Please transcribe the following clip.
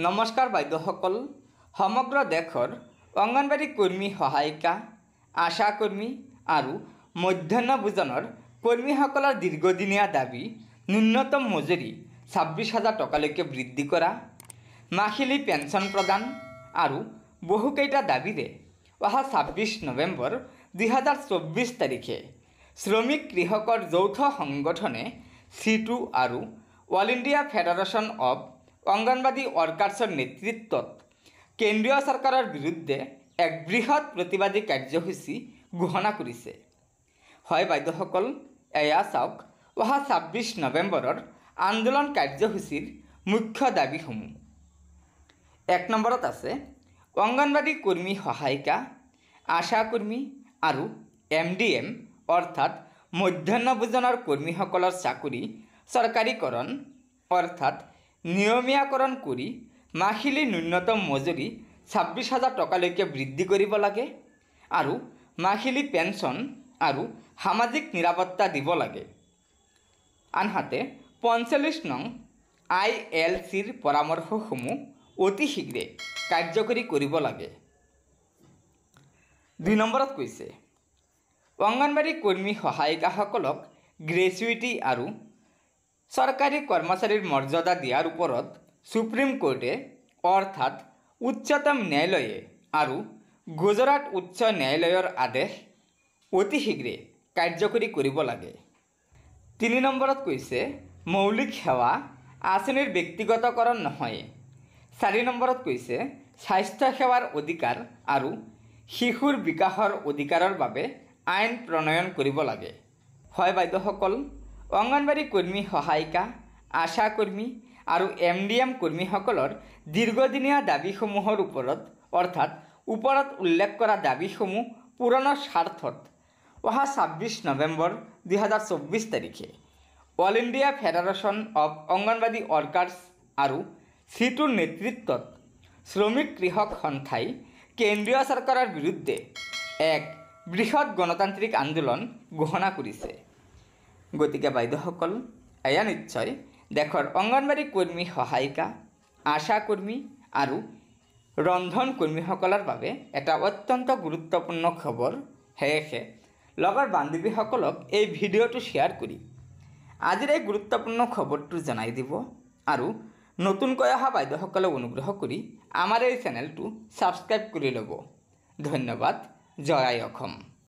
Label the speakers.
Speaker 1: নমস্কাৰ বাইদেউসকল। সমগ্ৰ দেশৰ অংগনবাড়ী কৰ্মী সহায়িকা, আশা কৰ্মী আৰু মধ্যাহ্ন ভোজনৰ কৰ্মীসকলৰ দীৰ্ঘদিনীয়া দাবী ন্যূনতম মজুৰি 26,000 টকালৈকে বৃদ্ধি কৰা, মাহিলী পেঞ্চন প্ৰদান আৰু বহুকেইটা দাবীৰে অহা 26 নৱেম্বৰ 2024 তাৰিখে শ্ৰমিক কৃষকৰ যৌথ সংগঠনে সিটু আৰু all India federation of anganwadi ৱৰ্কাৰ্ছৰ নেতৃত্বত কেন্দ্ৰীয় চৰকাৰৰ বিৰুদ্ধে এক বৃহৎ প্ৰতিবাদী কাৰ্যসূচী ঘোষণা কৰিছে। হয় বাইদেউসকল, এয়া চাওক অহা 26 নৱেম্বৰৰ আন্দোলন কাৰ্যসূচীৰ মুখ্য দাবীসমূহ। 1 নম্বৰত আছে অংগনবাড়ী কৰ্মী সহায়িকা, আশা কৰ্মী আৰু MDM অৰ্থাৎ মধ্যাহ্ন ভোজনৰ কৰ্মীসকলৰ চাকৰি চৰকাৰীকৰণ অৰ্থাৎ নিয়মীয়াকৰণ কৰি মাহিলী ন্যূনতম মজুৰি 26,000 টকালৈকে বৃদ্ধি কৰিব লাগে আৰু মাহিলী পেঞ্চন আৰু সামাজিক নিৰাপত্তা দিব লাগে। আনহাতে 45 নং ILCৰ পৰামৰ্শসমূহ অতি শীঘ্ৰে কাৰ্যকৰী কৰিব লাগে। 2 নম্বৰত কৈছে অংগনবাড়ী কৰ্মী সহায়িকাসকলক গ্ৰেচুইটি আৰু চৰকাৰী কৰ্মচাৰীৰ মৰ্যাদা দিয়াৰ ওপৰত সুপ্ৰিম কোৰ্টে অৰ্থাৎ উচ্চতম ন্যায়ালয়ে আৰু গুজৰাট উচ্চ ন্যায়ালয়ৰ আদেশ অতি শীঘ্ৰে কাৰ্যকৰী কৰিব লাগে। 3 নম্বৰত কৈছে মৌলিক সেৱা আঁচনিৰ ব্যক্তিগতকৰণ নহয়। 4 নম্বৰত কৈছে স্বাস্থ্য সেৱাৰ অধিকাৰ আৰু শিশুৰ বিকাশৰ অধিকাৰৰ বাবে আইন প্ৰণয়ন কৰিব লাগে। হয় বাইদেউসকল, অংগনবাড়ী কৰ্মী সহায়িকা, আশা কৰ্মী আৰু MDM কৰ্মীসকলৰ দীৰ্ঘদিনীয়া দাবীসমূহৰ ওপৰত অৰ্থাৎ ওপৰত উল্লেখ কৰা দাবীসমূহ পূৰণৰ স্বাৰ্থত অহা 26 নৱেম্বৰ 2024 তাৰিখে all India federation of anganwadi workers আৰু সিটুৰ নেতৃত্বত শ্ৰমিক কৃষক সন্থাই কেন্দ্ৰীয় চৰকাৰৰ বিৰুদ্ধে এক বৃহৎ গণতান্ত্ৰিক আন্দোলন ঘোষণা কৰিছে। গতিকে বাইদেউসকল, এয়া নিশ্চয় দেশৰ অংগনবাড়ী কৰ্মী সহায়িকা, আশা কৰ্মী আৰু ৰন্ধন কৰ্মীসকলৰ বাবে এটা অত্যন্ত গুৰুত্বপূৰ্ণ খবৰ। সেয়েহে লগৰ বান্ধৱীসকলক এই ভিডিঅ'টো শ্বেয়াৰ কৰি আজিৰ এই গুৰুত্বপূৰ্ণ খবৰটো জনাই দিব আৰু নতুনকৈ অহা বাইদেউসকলক অনুগ্ৰহ কৰি আমাৰ এই চেনেলটো ছাবস্ক্ৰাইব কৰি ল'ব। ধন্যবাদ। জয় আই অসম।